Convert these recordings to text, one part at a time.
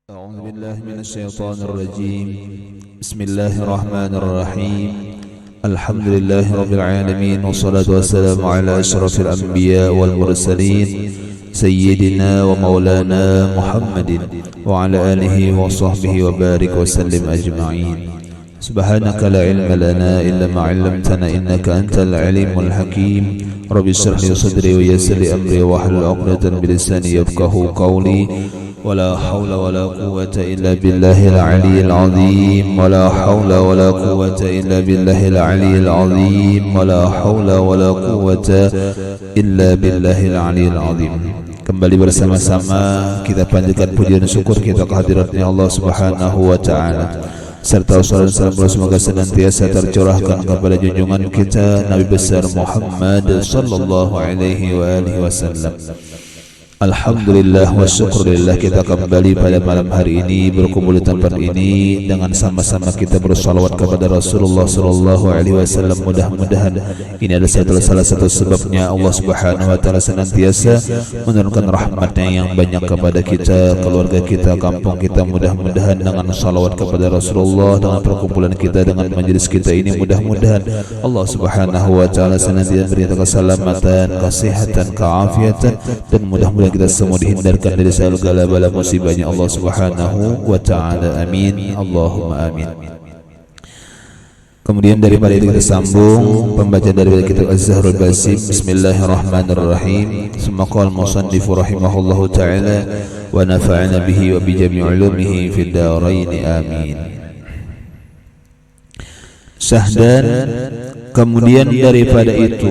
أعوذ بالله من الشيطان الرجيم. بسم الله الرحمن الرحيم. الحمد لله رب العالمين، والصلاة والسلام على أشرف الأنبياء والمرسلين سيدنا ومولانا محمد وعلى آله وصحبه وبارك وسلم أجمعين. سبحانك لا علم لنا إلا ما علمتنا إنك أنت العليم الحكيم. رب اشرح لي صدري ويسر لي أمري واحلل عقدة من لساني يفقهوا قولي. ولا حول ولا قوة إلا بالله العلي العظيم. ولا حول ولا قوة إلا بالله العلي العظيم. ولا حول ولا قوة إلا بالله العلي العظيم. Kembali bersama-sama kita panjatkan puji dan syukur kita kehadiratnya Allah Subhanahu wa taala, serta salawat dan salam semoga senantiasa tercurahkan kepada junjungan kita Nabi besar Muhammad sallallahu alaihi wa alihi wasallam. Alhamdulillah wa syukurillah, kita kembali pada malam hari ini berkumpul di tempat ini dengan sama-sama kita bersalawat kepada Rasulullah sallallahu alaihi wasallam. Mudah-mudahan ini adalah salah satu sebabnya Allah Subhanahu wa taala senantiasa menurunkan rahmatnya yang banyak kepada kita, keluarga kita, kampung kita. Mudah-mudahan dengan salawat kepada Rasulullah, dengan perkumpulan kita, dengan majelis kita ini, mudah-mudahan Allah Subhanahu wa taala senantiasa berikan keselamatan, kesehatan, keafiatan, dan mudah-mudahan kita semua dihindarkan dari segala bala musibahnya Allah Subhanahu wa taala. Amin, Allahumma amin. Kemudian daripada itu kita sambung pembacaan dari kitab Az-Zahrul Basim. Bismillahirrahmanirrahim. Summa qala al-musannif rahimahullahu taala wa nafa'ana bihi wa bi jami' ulumihi fid dharain. Amin. Syahdan, kemudian daripada itu,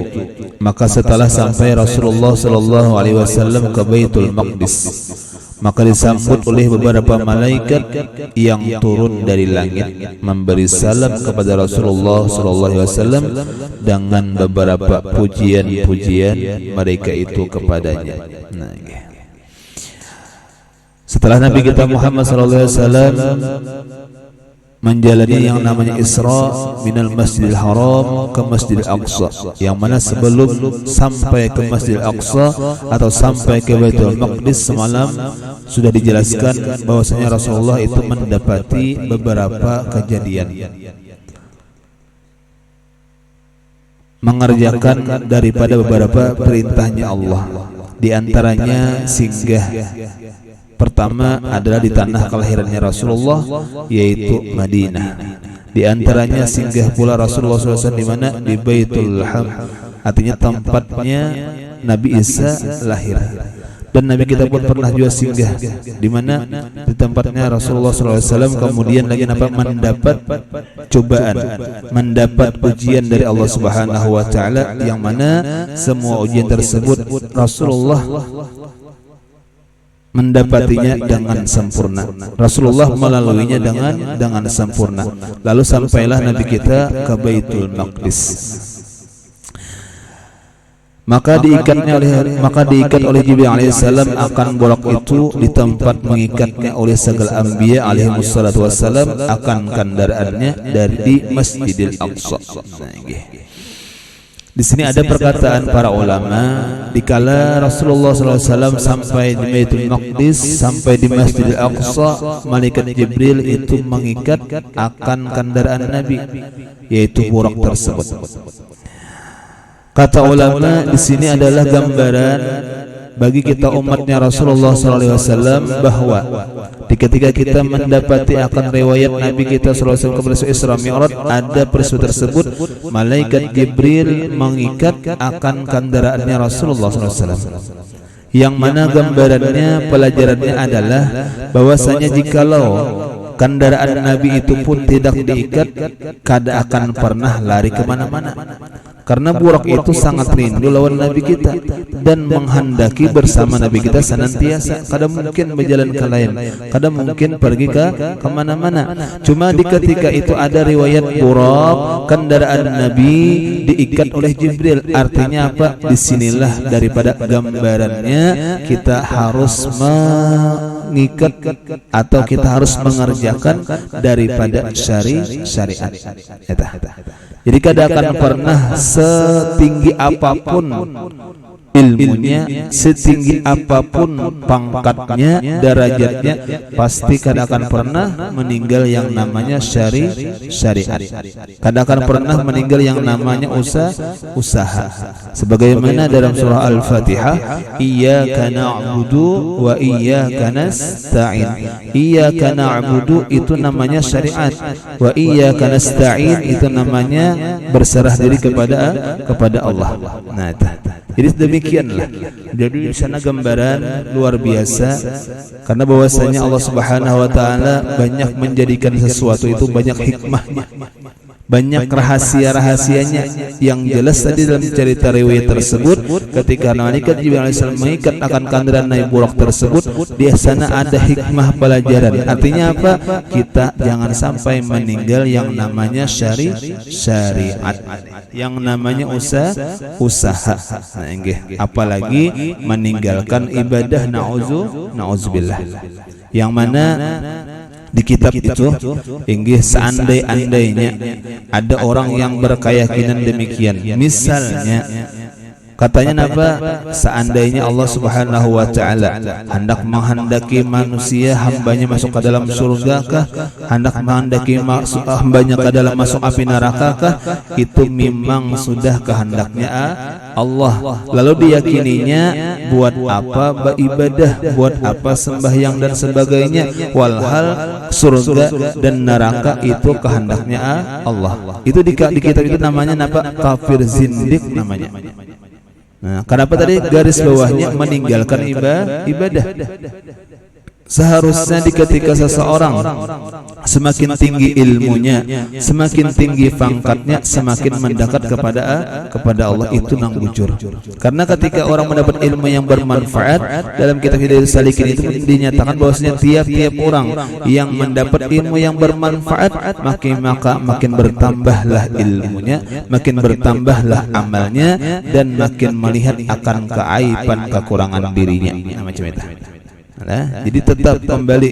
maka setelah sampai Rasulullah sallallahu alaihi wasallam ke Baitul Maqdis, maka disambut oleh beberapa malaikat yang turun dari langit memberi salam kepada Rasulullah sallallahu alaihi wasallam dengan beberapa pujian-pujian mereka itu kepadanya. Setelah Nabi kita Muhammad sallallahu alaihi wasallam menjalani yang namanya Isra minal Masjidil Haram ke Masjidil Aqsa, yang mana sebelum sampai ke Masjidil Aqsa atau sampai ke Baitul Maqdis semalam sudah dijelaskan bahwasanya Rasulullah itu mendapati beberapa kejadian mengerjakan daripada beberapa perintahnya Allah. Di antaranya singgah pertama adalah di tanah kelahirannya Rasulullah, yaitu Madinah. Di antaranya singgah pula Rasulullah SAW di mana? Di Baitul Ham, artinya tempatnya Nabi Isa lahir. Dan Nabi kita pun pernah juga singgah di mana? Di tempatnya Rasulullah SAW. Kemudian lagi mendapat cobaan, mendapat ujian dari Allah Subhanahu wa taala, yang mana semua ujian tersebut Rasulullah mendapatinya dengan sempurna. Rasulullah melaluinya dengan sempurna. Lalu sampailah Nabi kita ke Baitul Maqdis. Maka diikat oleh Jibril alaihissalam akan bolak itu di tempat mengikatnya oleh segala anbiya alaihi wassalatu wassalam akan kendaraannya dari Masjidil Aqsa. Di sini ada perkataan para ulama, dikala Rasulullah SAW sampai di Baitul Maqdis, sampai di Masjidil Aqsa, malaikat Jibril itu mengikat akan kendaraan Nabi, yaitu burak tersebut. Kata ulama, di sini adalah gambaran bagi kita umatnya Rasulullah SAW bahwa ketika kita mendapati akan riwayat Nabi kita SAW kepada Isra Mi'raj, ada peristiwa tersebut malaikat Jibril mengikat akan kendaraannya Rasulullah SAW, yang mana gambarannya, pelajarannya adalah bahwasanya jikalau kendaraan Nabi itu pun tidak diikat, kada akan pernah lari kemana-mana. Karena burak itu sangat rindu lawan Nabi kita dan menghendaki bersama Nabi kita senantiasa. Kada mungkin berjalan ke lain, kada mungkin pergi ke kemana-mana. Cuma di ketika itu ada riwayat burak, kendaraan Nabi diikat oleh Jibril. Artinya apa? Disinilah daripada gambarannya kita harus mengikat atau kita harus mengerjakan daripada syariat. Jadi kada akan pernah setinggi apapun ilmunya, setinggi apapun pangkatnya, derajatnya, pasti kada akan pernah meninggal yang namanya syariat. Kada akan pernah meninggal yang namanya usaha. Sebagaimana dalam surah Al-Fatihah, iyyaka na'budu wa iyyaka nasta'in. Iyyaka na'budu itu namanya syariat, wa iyyaka nasta'in itu namanya berserah diri kepada Allah. Nah, jadi demikianlah. Jadi di sana gambaran luar biasa, karena bahwasanya Allah Subhanahu wa taala banyak menjadikan sesuatu itu banyak hikmahnya, banyak rahasia-rahasianya. Yang jelas tadi dalam cerita riwayat tersebut, ketika malaikat Jibril alaihissalam mengikat akan kendaraan naik buraq tersebut, di sana ada hikmah pelajaran. Artinya apa? Kita jangan sampai meninggal yang namanya syariat, yang namanya usaha. Nah, apalagi meninggalkan ibadah, na'udzubillah. Yang mana di kitab itu, seandainya ada orang yang berkeyakinan demikian, misalnya katanya apa? Seandainya Allah Subhanahu wa taala hendak menghendaki manusia hambanya masuk ke dalam surga kah? Hendak menghendaki hambanya ke dalam masuk api neraka kah? Itu memang sudah kehendaknya Allah. Lalu diyakininya buat apa beribadah, buat apa sembahyang dan sebagainya, walhal surga dan neraka itu kehendaknya Allah. Itu di kitab itu namanya apa? Kafir zindik namanya. Nah, kenapa tadi garis bawahnya meninggalkan ibadah? Seharusnya ketika seseorang semakin tinggi ilmunya, semakin tinggi pangkatnya, semakin mendekat kepada Allah, itu nang bujur. Karena ketika orang mendapat ilmu yang bermanfaat, dalam kitab Hidayah Salikin itu dinyatakan bahwasanya tiap-tiap orang yang mendapat ilmu yang bermanfaat, makin bertambahlah ilmunya, makin bertambahlah amalnya, dan makin melihat akan keaiban kekurangan dirinya. Macam itu. Nah, jadi tetap kembali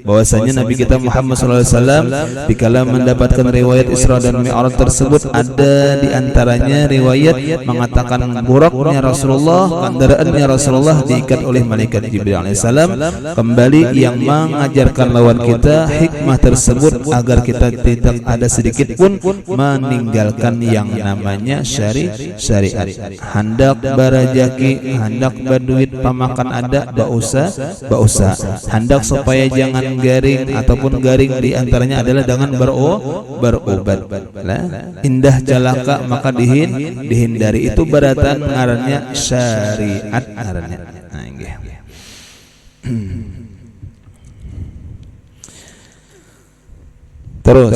bahwasanya Nabi kita Muhammad SAW dikala mendapatkan riwayat Isra dan Mi'raj tersebut, ada di antaranya riwayat mengatakan buraknya Rasulullah, kendaraannya Rasulullah diikat oleh malaikat Jibril alaihissalam, kembali yang mengajarkan lawan kita hikmah tersebut agar kita tidak ada sedikit pun meninggalkan yang namanya syariat. Hendak barajaki, hendak berduit pamakan ada, bausa hendak supaya jangan garing ataupun garing, diantaranya adalah dengan berobat. Indah celaka maka dihindari, itu beratan ngarannya syariat ngarannya. Terus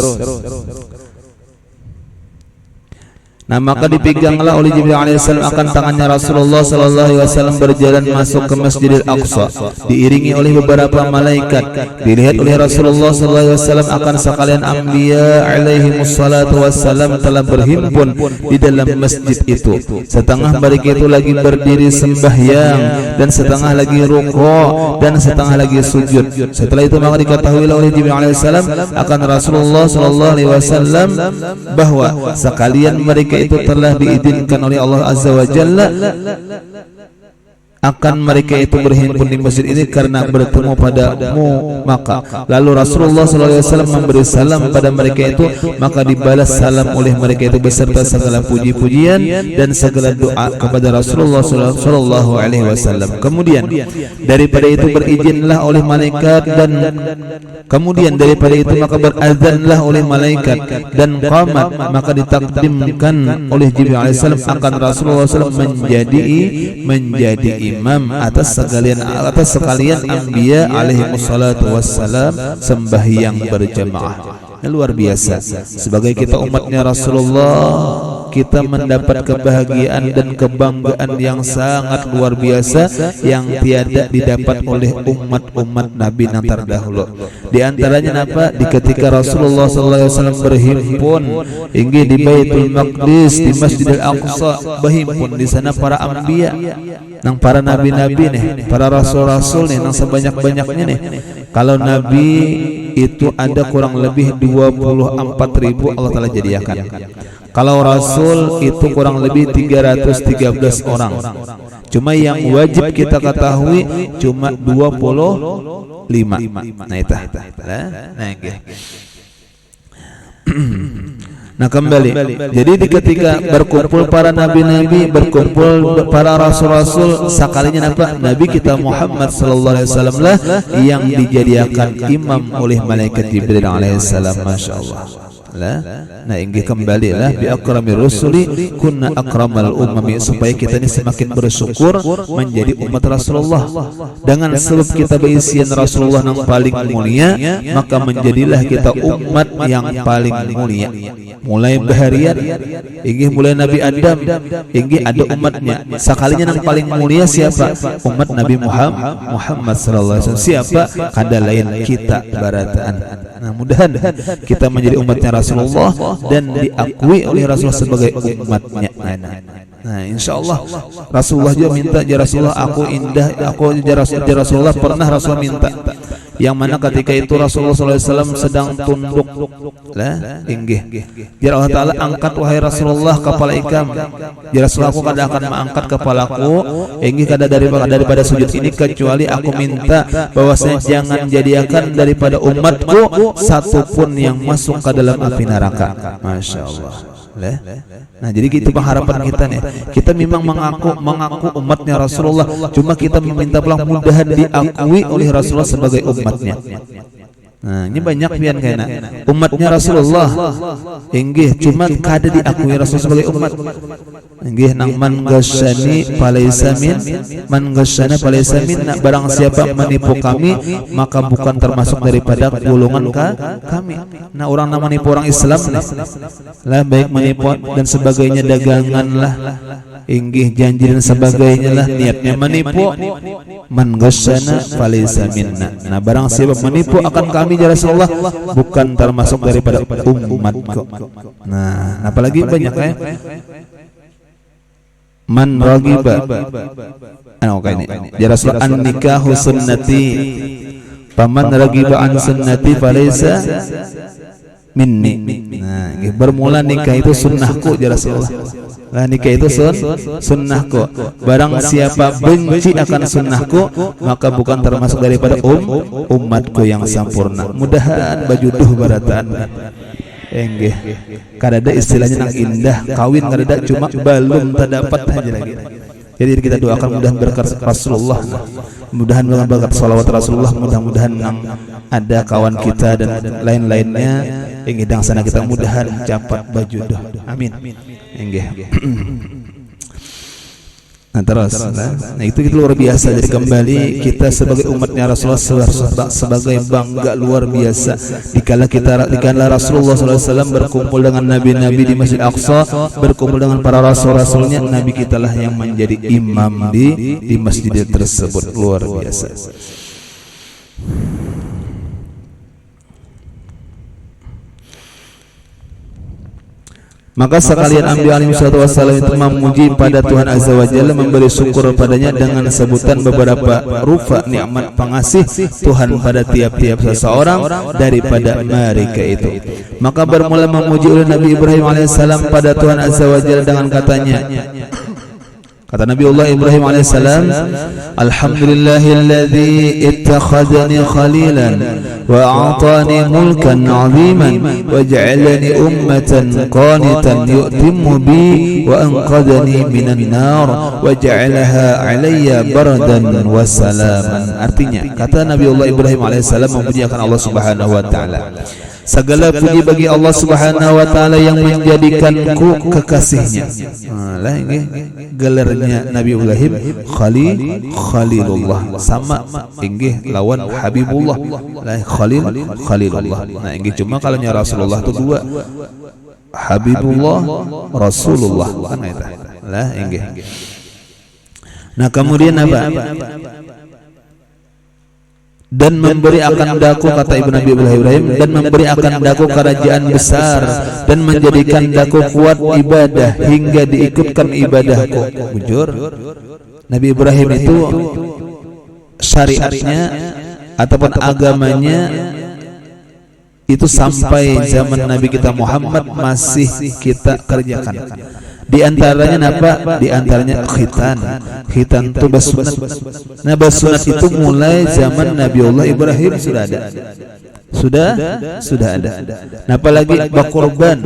nah, maka dipeganglah oleh Jibril alaihissalam akan tangannya Rasulullah sallallahu alaihi wasallam berjalan masuk ke Masjidil Aqsa, diiringi oleh beberapa malaikat. Dilihat oleh Rasulullah sallallahu alaihi wasallam akan sekalian anbiya alaihi wassalatu wassalam telah berhimpun di dalam masjid itu. Setengah mereka itu lagi berdiri sembahyang, dan setengah lagi rukuk, dan setengah lagi sujud. Setelah itu maka diketahui oleh Jibril alaihissalam akan Rasulullah sallallahu alaihi wasallam bahwa sekalian mereka itu telah diizinkan oleh Allah Azza wa Jalla akan mereka itu berhimpun di masjid ini karena bertemu padamu. Maka lalu Rasulullah SAW memberi salam pada mereka itu, maka dibalas salam oleh mereka itu beserta segala puji-pujian dan segala doa kepada Rasulullah SAW. Kemudian daripada itu berizinlah oleh malaikat, dan kemudian daripada itu maka berazanlah oleh malaikat, dan qamat maka ditakdimkan oleh Jibril alaihissalam akan Rasulullah SAW menjadi imam atas sekalian anbiya alaihi wassalatu wassalam sembahyang berjamaah. Luar biasa. Sebagai kita umatnya Rasulullah, kita mendapat kebahagiaan dan kebanggaan yang sangat luar biasa yang tiada didapat oleh umat-umat Nabi yang terdahulu. Di antaranya apa? Di ketika Rasulullah SAW berhimpun hingga di Baitul Maqdis, di Masjidil Aqsa, berhimpun di sana para anbiya, nang para nabi-nabi nih, para rasul-rasul nih, nang sebanyak-banyaknya nih. Kalau nabi itu ada kurang lebih 24.000 Allah Ta'ala jadiakan. Kalau rasul itu kurang lebih 313 orang. Cuma yang wajib kita ketahui cuma 25. Nah itu. Nah gitu. Nah kembali, jadi ketika berkumpul para nabi-nabi, berkumpul para rasul-rasul, sekalinya apa? Nabi kita Muhammad sallallahu alaihi wasallam lah yang dijadikan imam oleh malaikat Jibril alaihi salam, masyaallah. Nah inggih kembalilah bi akramir rusuli kunna akramal umami, supaya kita ini semakin bersyukur menjadi umat Rasulullah. Dengan sebab kita berisian Rasulullah yang paling mulia, maka menjadilah kita umat yang paling mulia. Mulai baharian inggih mulai Nabi Adam inggih ada umatnya. Sekalinya yang paling mulia siapa? Umat Nabi Muhammad sallallahu alaihi wasallam. Siapa? Kada lain kita barataan. Nah mudahan kita menjadi umatnya Rasulullah dan diakui oleh Rasulullah sebagai umatnya. Nah insyaallah Rasulullah juga minta, ya Rasulullah aku indah, aku ya Rasulullah pernah Rasulullah minta, yang mana ketika itu Rasulullah SAW sedang tunduk lah inggih, ya Allah Ta'ala angkat wahai Rasulullah kepala ikam, ya Rasulullah aku kada akan mengangkat kepalaku inggih kada daripada sujud ini kecuali aku minta bahwasanya jangan jadikan daripada umatku satupun yang masuk ke dalam api neraka. Masya Allah. Nah jadi gitu pengharapan kita nih. Kita memang mengaku umatnya Rasulullah, cuma kita meminta pulang mudahan diakui oleh Rasulullah sebagai umatnya. Nah ini banyak pian kayaknya umatnya Rasulullah inggih cuma kada diakui Rasul sebagai umat. Inggih nang man ghasyani falaysa min, man ghasyana falaysa minna, barang siapa menipu kami maka bukan termasuk daripada golongan kami. Nah orang yang menipu orang Islam nih lah, baik menipu dan sebagainya, dagangan lah inggih janji dan sebagainya lah, niatnya menipu. Man ghasyana falaysa minna. Nah barang siapa menipu akan kami ya Rasulullah bukan termasuk daripada umatku. Nah apalagi banyak ya. Man ragiba ini ya Rasulullah an nikahu sunnati paman ragiba an sunnati falaysa minni. Nah bermula nikah itu sunnahku ya Rasulullah. Nah nikah itu sunnahku. Barang siapa benci akan sunnahku maka bukan termasuk daripada umatku yang sempurna. Mudahan bajuduh barataan enggih kada ada istilahnya nang indah kawin kada ada, cuma belum terdapat aja lagi. Jadi kita doakan mudah berkat Rasulullah, mudahan berkat salawat Rasulullah, mudah-mudahan nang ada kawan kita dan lain-lainnya enggih dang sana kita mudahan cepat bajuduh. Amin. Enggih. Nah terus, nah itu luar biasa. Jadi kembali kita sebagai umatnya Rasulullah sebagai bangga luar biasa. Dikala Rasulullah SAW berkumpul dengan nabi-nabi di Masjid Aqsa, berkumpul dengan para rasul-rasulnya, nabi kita lah yang menjadi imam di masjid tersebut. Luar biasa. Maka sekalian Anbiya alaihi wassalam itu memuji pada Tuhan Azza wa Jalla, memberi syukur padanya dengan sebutan beberapa rupa nikmat pengasih Tuhan pada tiap-tiap seseorang daripada mereka itu. Maka bermula memuji oleh Nabi Ibrahim alaihissalam pada Tuhan Azza wa Jalla dengan katanya, kata Nabi Allah Ibrahim alaihissalam, alhamdulillahilladzi ittakhadhani khalilan wa a'tani mulkan 'aziman wa ja'alani ummatan qanitan yu'timmu bi wa anqadhani minan nar wa ja'alaha 'alayya bardan wa salaman. Artinya kata Nabi Allah Ibrahim alaihissalam memuji akan Allah Subhanahu wa taala, segala puji bagi Allah Subhanahu wa taala yang menjadikanku kekasihnya. Lah ini gelarnya Nabi Ibrahim Khalilullah, sama inggih lawan Habibullah. Lah Khalilullah. Nah inggih cuma kalau nya Rasulullah itu dua, Habibullah, Rasulullah kan eta. Lah inggih. Nah kemudian apa? Dan memberi akan daku, kata ibu Nabi Ibrahim, dan memberi akan daku kerajaan besar dan menjadikan daku kuat ibadah hingga diikutkan ibadahku. Bujur Nabi Ibrahim itu syariatnya ataupun agamanya itu sampai zaman Nabi kita Muhammad masih kita kerjakan. Di antaranya apa? Di antaranya khitan. Khitan itu basunat. Nah, basunat itu mulai zaman Nabiullah Ibrahim sudah ada. Sudah ada. Nah, apalagi bakurban.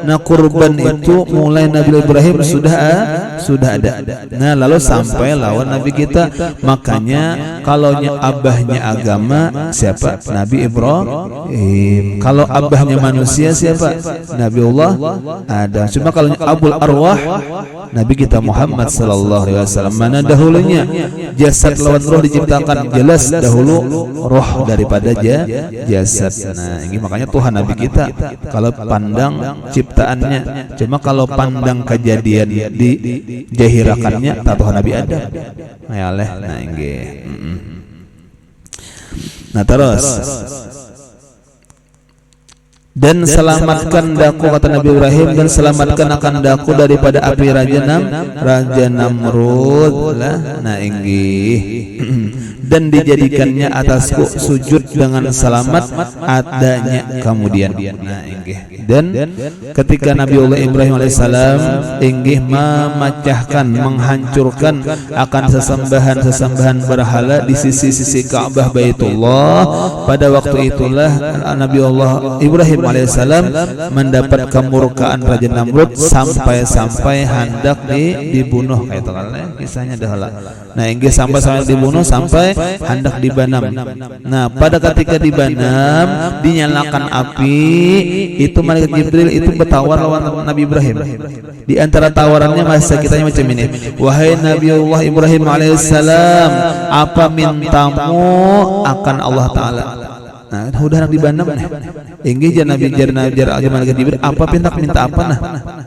Nah, kurban itu mulai Nabi Ibrahim sudah ada. Nah, lalu sampai lawan Nabi kita. Makanya kalau abahnya agama siapa? Nabi Ibrahim. Kalau abahnya manusia siapa? Nabiullah Adam. Cuma kalau abul arwah Nabi kita Muhammad sallallahu alaihi wasallam. Mana dahulunya jasad lawan roh diciptakan, jelas dahulu roh daripada jasad. Nah, ini makanya Tuhan Nabi kita kalau pandang ciptaannya, cuma kalau pandang kejadian di jahirakannya tak Tuhan Nabi Adam. Nah, ini. Nah, terus dan selamatkan daku, kata Nabi Ibrahim, dan selamatkan akan daku daripada api Raja Namrud lah. Nah, inggih. Dan dijadikannya atasku sujud dengan selamat adanya kemudian. Nah, inggih. Dan ketika Nabiullah Ibrahim alaihissalam inggih memecahkan, menghancurkan akan sesembahan berhala di sisi-sisi Ka'bah Baitullah, pada waktu itulah Nabiullah Ibrahim alaihissalam mendapat kemurkaan Raja Namrud sampai hendak dibunuh. Kayak itu kan kisahnya dahlah. Nah, inggih sampai dibunuh, sampai hendak dibanam. Nah, pada ketika dibanam, dinyalakan api, itu malaikat Jibril itu bertawar lawan Nabi Ibrahim. Di antara tawarannya masa kitanya macam ini, wahai Nabiullah Ibrahim alaihissalam, apa mintamu akan Allah Ta'ala? Nah, udah nak dibanam nih. Inggih jar malaikat Jibril, apa minta apa nah?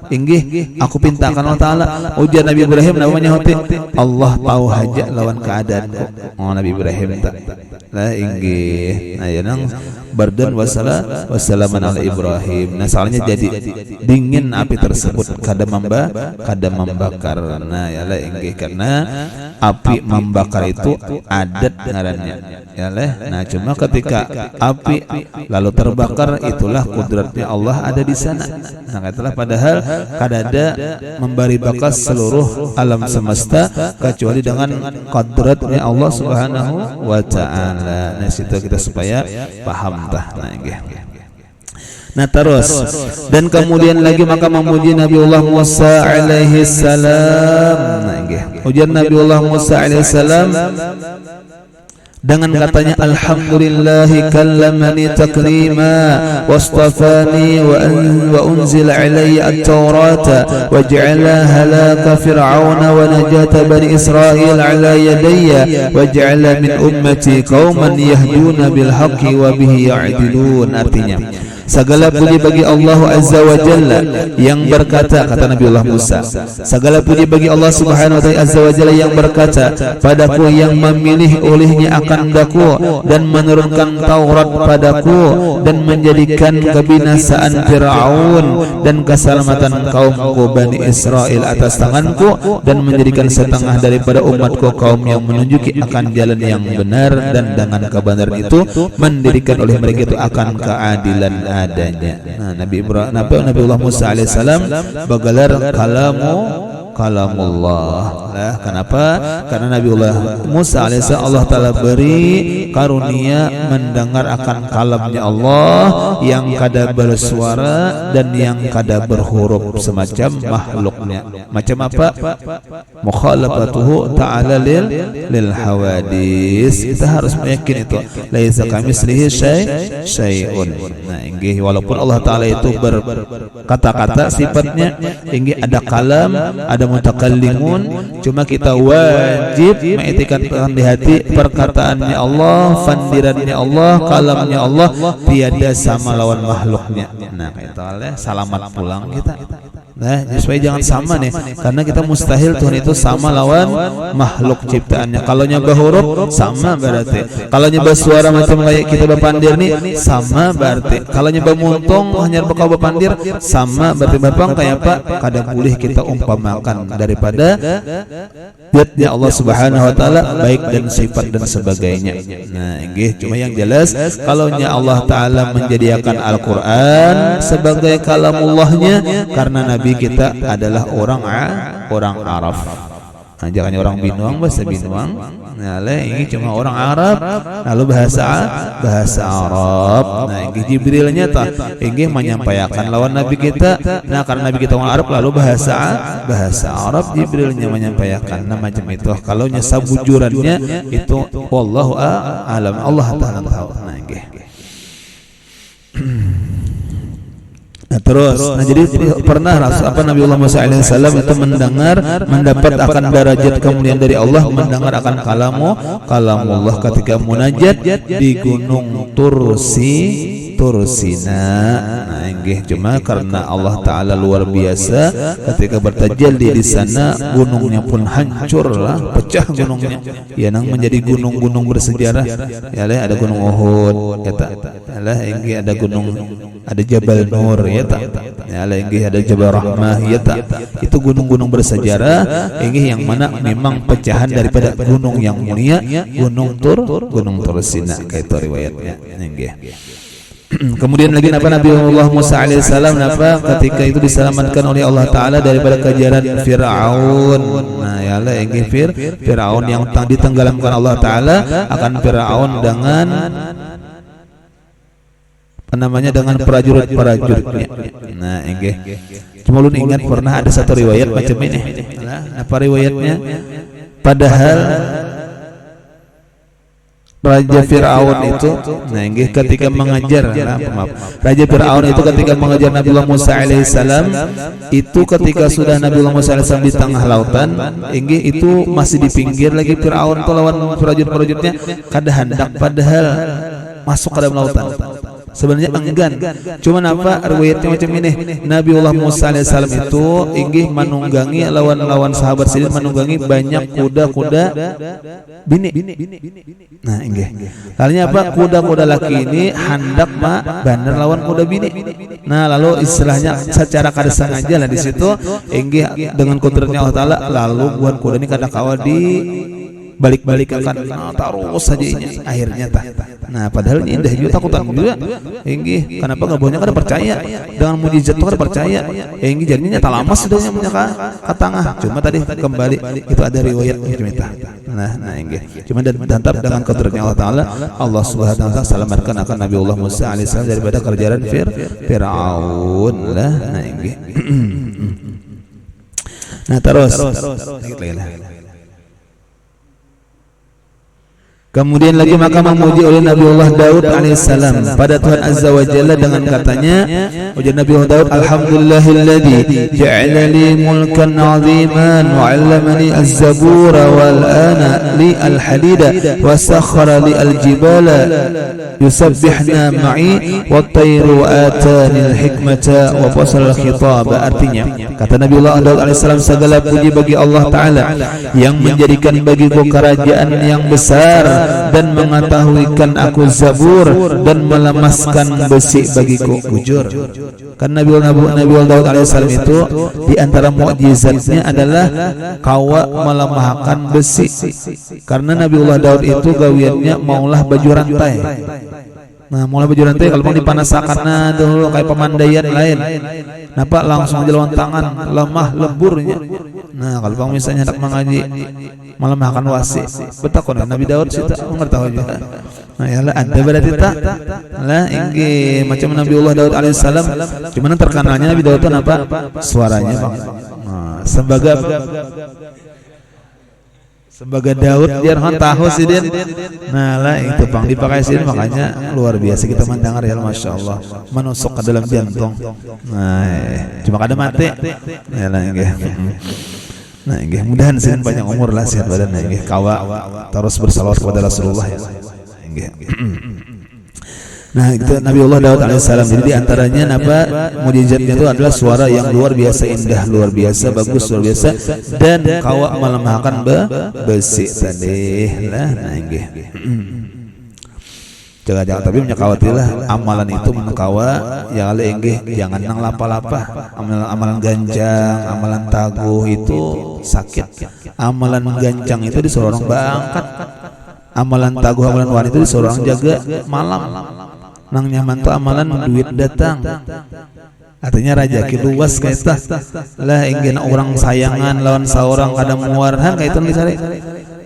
Inggih aku pintakan Allah Ta'ala. Ujar Nabi Ibrahim namanya hoti, Allah tahu haja lawan keadaanku. Oh, Nabi Ibrahim tak. Lah inggih. Nah, ya nang bardan wassalaman ala Ibrahim. Nah, soalnya jadi dingin api tersebut kada membakar. Nah, ya lah inggih, karena api membakar itu adat ngarannya. Ya lah. Nah, cuma ketika api lalu terbakar, itulah kudratnya Allah ada di sana. Nah, katalah padahal kadada memberi bakas seluruh alam semesta kecuali dengan kudratnya Allah Subhanahu wa Ta'ala. Nah, situ kita supaya paham tah. Nah, terus dan kemudian lagi maka memuji Nabiullah Musa alaihi salam. Nah, ujian Nabiullah Musa alaihi salam dengan katanya alhamdulillahi kallamani taklima wastafani wa unzila alayya at-taurata waj'ala halaka fir'auna wa najata bani Israil ala yadayya waj'ala min ummati qauman yahduna bil haqqi wa bihi ya'dilun. Artinya segala puji bagi Allah Azza wa Jalla yang berkata, kata Nabiullah Musa, segala puji bagi Allah Subhanahu wa Ta'ala Azza wa Jalla yang berkata, padaku yang memilih olehnya akan daku dan menurunkan Taurat padaku dan menjadikan kebinasaan Fir'aun dan keselamatan kaumku Bani Israel atas tanganku dan menjadikan setengah daripada umatku kaum yang menunjuki akan jalan yang benar, dan dengan kebenaran itu mendirikan oleh mereka itu akan keadilan adanya. Nah, Nabiullah Musa alaihissalam bergelar kalamullah. Nah, kenapa? Karena Nabiullah Musa alaihissalam Allah Ta'ala beri karunia mendengar akan kalamnya Allah yang kada bersuara dan yang kada berhuruf semacam makhluknya. Macam apa? Mukhalafatuhu ta'ala lil hawadis. Kita harus meyakini itu. Laisa kamitslihi syai'un. Nah, inggih walaupun Allah Ta'ala itu berkata-kata sifatnya, inggih ada kalam, ada mutakallimun, cuma kita wajib mengiktikadkan di hati perkataannya Allah, fandirannya Allah, kalamnya Allah tiada sama lawan makhluknya. Nah, itu selamat pulang kita. Nah, supaya jangan sama nih, karena kita mustahil Tuhan itu sama lawan makhluk ciptaannya. Kalau nyoba huruf sama berarti, kalau nyoba suara macam kayak kita berpandir nih sama berarti, kalau nyoba muntung hanya bakal berpandir sama berarti. Bapak kayak apa? Kadang boleh kita umpamakan daripada zatnya Allah Subhanahu wa Ta'ala, baik dan sifat dan sebagainya. Nah, inggih, cuma yang jelas kalaunya Allah Ta'ala menjadikan Al-Quran sebagai kalamullahnya karena Nabi nabi kita adalah orang Arab. Nah, jangan orang Binuang bahasa Binuang. Nah, ini cuma orang Arab lalu bahasa Arab. Nah, ini Jibrilnya ini menyampaikan lawan nabi kita. Nah, karena nabi kita orang Arab lalu bahasa Arab, Jibrilnya menyampaikan. Nah, macam itu. Kalau nyesab bujurannya itu wallahu a'lam, Allah taala tahu. Nah, ini. Nah, terus, jadi pernah Nabiullah Musa alaihissalam itu mendapat akan derajat kemuliaan dari Allah, mendengar akan kalamullah ketika munajat di Gunung Tursina. Nah, inggih cuma karena Allah Taala luar biasa ketika bertajalli di sana, gunungnya pun hancurlah, pecah gunungnya. Ya, nang menjadi gunung-gunung bersejarah. Ya, ada Gunung Uhud, ya tak. Inggih ada ada Jabal Nur, ya tak. Ya, inggih ada Jabal Rahmah, ya tak. Itu gunung-gunung bersejarah, inggih yang mana memang pecahan daripada gunung yang mulia, Gunung Tursina, kayak itu riwayatnya. Inggih. Kemudian lagi Nabiullah Musa alaihissalam ketika itu diselamatkan oleh Allah Taala daripada kejaran Firaun. Nah, ya lah inggih Firaun yang ditenggelamkan Allah Taala akan Firaun dengan dengan prajurit-prajuritnya. Nah, inggih. Cuma ulun ingat pernah ada satu riwayat macam ini. Apa riwayatnya? Padahal Raja Fir'aun itu, nah inggih ketika mengajar, Raja Fir'aun itu ketika mengajar Nabiullah Musa alaihissalam, itu ketika sudah Nabiullah Musa alaihissalam di tengah lautan, inggih itu masih di pinggir lagi Fir'aun itu lawan prajurit-prajuritnya, kada hendak padahal masuk ke dalam lautan. Sebenarnya enggan. Cuma riwayatnya macam ini. Nabiullah Musa alaihissalam itu inggih menunggangi lawan sahabat sidin, menunggangi banyak kuda-kuda bini. Nah, inggih. Halnya kuda-kuda laki ini hendak bandar lawan kuda bini. Nah, lalu istilahnya secara kada sengaja lah di situ inggih dengan kudratnya Allah Taala, lalu buan kuda ini kada kawa di balik-balik akan terus saja ini akhirnya Nah, padahal ini indah juga takutan juga. Inggih, kenapa enggak banyak kada percaya dengan mukjizat itu kada percaya. Inggih jadinya tak lama sudahnya menyaka ke tengah. Cuma tadi kembali itu ada riwayat macam itu. Nah, inggih. Cuma tetap dengan kudratnya Allah Taala, Allah Subhanahu wa taala selamatkan akan Nabiullah Musa alaihissalam daripada kejaran Firaun lah. Nah, inggih. Nah, terus. Kemudian lagi maka memuji oleh Nabiullah Daud alaihissalam pada Tuhan Azza wa Jalla dengan katanya, ujar Nabiullah Daud, alhamdulillahilladzi ja'ala li mulkan 'aziman wa 'allamani az-zabura wal ana li al-hadida wa sakhkhara li al-jibala yusabbihna ma'i wat tayru atani al-hikmata wa fasala al-khitab. Artinya kata Nabiullah Daud alaihissalam, segala puji bagi Allah Taala yang menjadikan bagiku kerajaan yang besar dan mengetahuikan aku zabur dan melemaskan besi bagiku bujur. Karena Nabiullah Daud alaihissalam itu di antara mukjizatnya adalah kawa melemahkan besi. Karena Nabiullah Daud itu gawiannya maulah baju rantai. Nah, mulai baju rantai kalau mau dipanasakan dulu kayak pemandaian lain. Napa langsung aja lawan tangan lemah leburnya. Nah, kalau bang misalnya hendak mengaji melemahkan wasi, betakon Nabi Daud situ mengetahui juga. Nah, yalah ada berarti tak lah inggih macam Nabiullah Daud alaihissalam. Cuman terkenalnya Nabi Daud itu apa? Suaranya bang. Nah, sebagai Daud biar hon tahu sidin. Nah lah itu bang dipakai sidin, makanya luar biasa kita mendengar ya, masya Allah menusuk ke dalam jantung. Nah cuma kada mati. Ya lah inggih. Nah inggih mudahan sidin panjang umur lah, sehat badan inggih, kawa terus bersalawat kepada Rasulullah ya. Inggih. Nah itu Nabiullah Daud alaihissalam. Jadi diantaranya mukjizatnya itu adalah suara yang luar biasa indah, luar biasa bagus, luar biasa, dan kawa melemahkan besi tadi lah. Nah inggih. Jangan tapi menyakawatilah amalan itu menekawa yang ale inggih, jangan nang lapa-lapa. Amalan ganjang, amalan taguh itu sakit. Amalan gancang itu disuruh orang bangkat. Amalan taguh, amalan wanita disuruh orang jaga malam. Nang nyaman tuh amalan duit datang. Artinya rajaki luas kaita lah ingin orang sayangan lawan saorang kada muarhan kaita dicari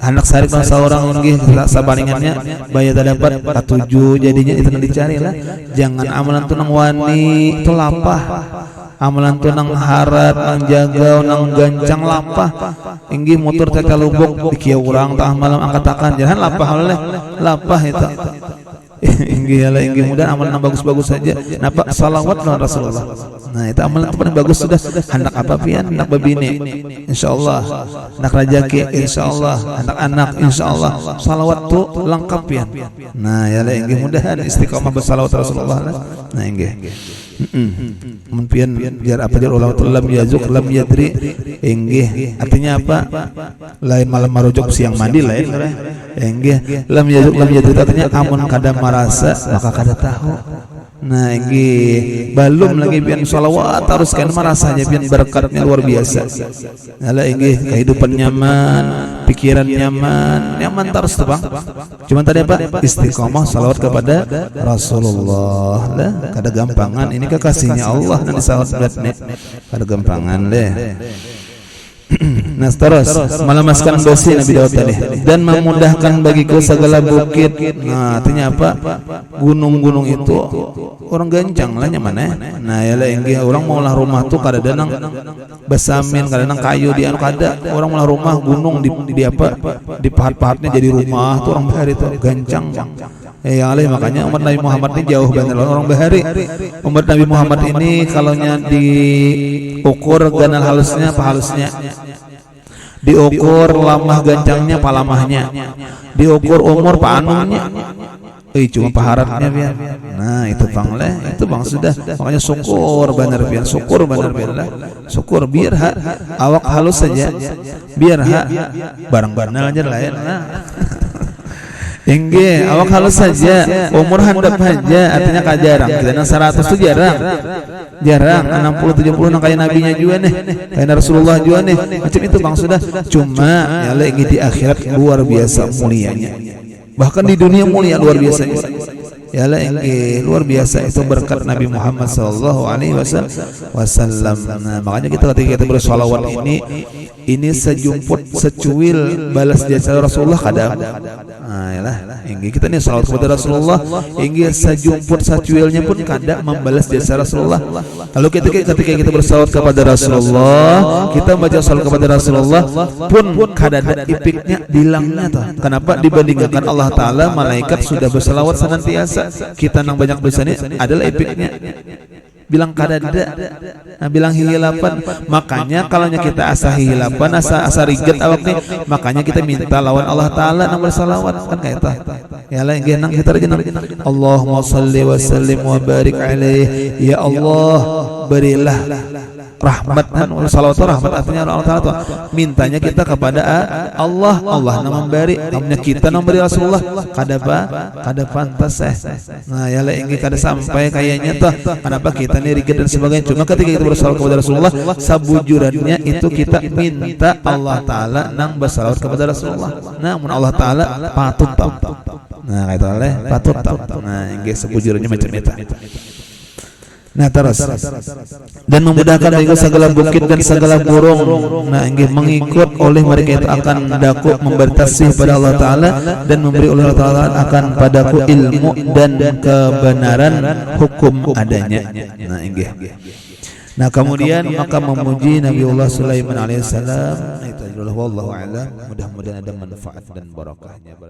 anak sarik lawan saorang inggih sabaringannya baya dapat katuju jadinya itu dicari lah. Jangan amalan tu nang wani tu lapah, amalan tu nang harat nang jaga nang gancang lapah inggih motor teh kalubuk dikieu urang tah malam angkatakan jangan lapah oleh lapah eta inggih ala inggih mudah amalan bagus-bagus saja napa salawat lawan Rasulullah. Nah itu amalan paling bagus sudah hendak apa pian hendak babine insyaallah hendak rajaki insyaallah hendak anak insyaallah salawat tu lengkap pian. Nah ya la inggih mudahan istiqomah bersalawat Rasulullah. Nah inggih mun pian biar apa jar ulama lam yazuk lam yadri inggih artinya apa lain malam marujuk siang mandi lain inggih lam yazuk lam yadri artinya amun kada marasa maka kada tahu. Nah inggih balum lagi pian salawat harus kan merasanya pian berkatnya luar biasa. Ala inggih kehidupan nyaman, pikiran nyaman terus tuh Bang. Cuman tadi apa? Istiqomah salawat kepada Rasulullah lah. Kada gampangan ini kekasihnya Allah nanti salawat beratnya. Kada gampangan deh. Nah terus melemaskan dosa Nabi Daud tadi dan memudahkan bagiku segala bukit. Nah artinya apa? Gunung-gunung itu orang gancang lah nyaman. Nah ya lah inggih orang maulah rumah tuh kada nang besamin kada nang kayu di anu kada orang maulah rumah gunung di apa di pahat-pahatnya jadi rumah tuh orang bahari itu gancang. Ya alih makanya umat Nabi Muhammad ini jauh benar orang bahari. Umat Nabi Muhammad ini kalaunya diukur ganal halusnya apa halusnya, diukur lamah gancangnya apa lamahnya, diukur umur apa anunya, cuma paharatnya biar. Nah itu bang leh, itu bang sudah makanya syukur benar biar, syukur benar biar lah, syukur biar awak halus saja, biar barang banal aja lain. Nah. Inggih, awak halus saja, umur handap saja, artinya kajarang. Kita nang 100 itu jarang, 60-70 nang kayak nabinya juga nih, kayak Rasulullah juga nih, macam itu bang sudah. Cuma ya lagi di akhirat luar biasa mulianya, bahkan di dunia mulia luar biasa. Ya lagi luar biasa itu berkat Nabi Muhammad sallallahu alaihi wasallam. Nah, makanya ketika kita bersolawat ini sejumput secuil balas jasa Rasulullah kadang. Nah, yalah, inggih kita nih salawat kepada Rasulullah, inggih sejumput secuilnya pun kadang membalas jasa Rasulullah. Lalu ketika kita bersalawat kepada Rasulullah, kita membaca salawat kepada Rasulullah pun kadang ada ipiknya bilangnya tuh. Kenapa dibandingkan Allah Taala malaikat sudah bersalawat senantiasa, kita nang banyak dosa ini adalah epiknya bilang kadada, nah, bilang hihilapan. Makanya kalau kita asa hihilapan, asa riget awak nih, makanya kita minta lawan Allah Taala nang bersalawat kan kayak itu. Ya lah yang nang kita rajin Allahumma shalli wa sallim wa barik alaihi, ya Allah berilah rahmat dan salawat rahmat artinya Allah Taala mintanya kita kepada Allah nang memberi, namanya kita nang memberi Rasulullah kada pantas Nah ya lah ingin kada sampai kayaknya tuh kenapa kita nih riget dan sebagainya. Cuma ketika kita bersalawat kepada Rasulullah sabujurannya itu kita minta Allah Taala nang bersalawat kepada Rasulullah. Namun Allah Taala patut tau. Nah kata Allah patut tau. Nah ingin sebujurannya macam itu. Nah terus dan memudahkan bagiku segala bukit dan segala burung. Nah inggih mengikut oleh mereka itu akan daku memberi tasbih pada Allah Taala dan memberi oleh Allah Taala akan padaku ilmu dan kebenaran hukum adanya. Nah inggih. Nah kemudian maka memuji Nabiullah Sulaiman alaihissalam. Itu adalah wallahu a'lam. Mudah-mudahan ada manfaat dan barakahnya.